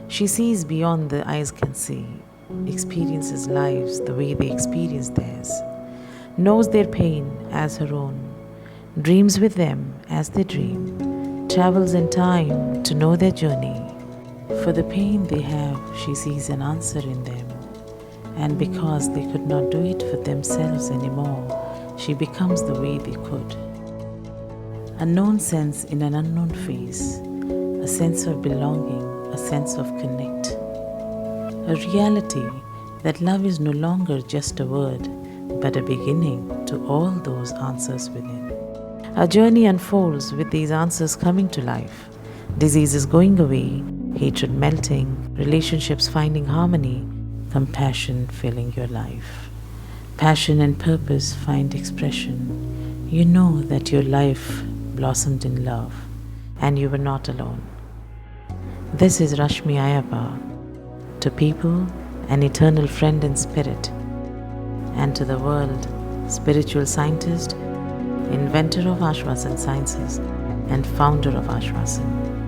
She sees beyond the eyes can see, experiences lives the way they experience theirs, knows their pain as her own, dreams with them as they dream, travels in time to know their journey. For the pain they have, she sees an answer in them. And because they could not do it for themselves anymore, she becomes the way they could. A known sense in an unknown face, a sense of belonging, a sense of connect. A reality that love is no longer just a word, but a beginning to all those answers within. Our journey unfolds with these answers coming to life. Diseases going away, hatred melting, relationships finding harmony, compassion filling your life. Passion and purpose find expression. You know that your life blossomed in love and you were not alone. This is Rashmi Aiyappa, to people an eternal friend in spirit, and to the world spiritual scientist, inventor of Aashwasan sciences and founder of Aashwasan.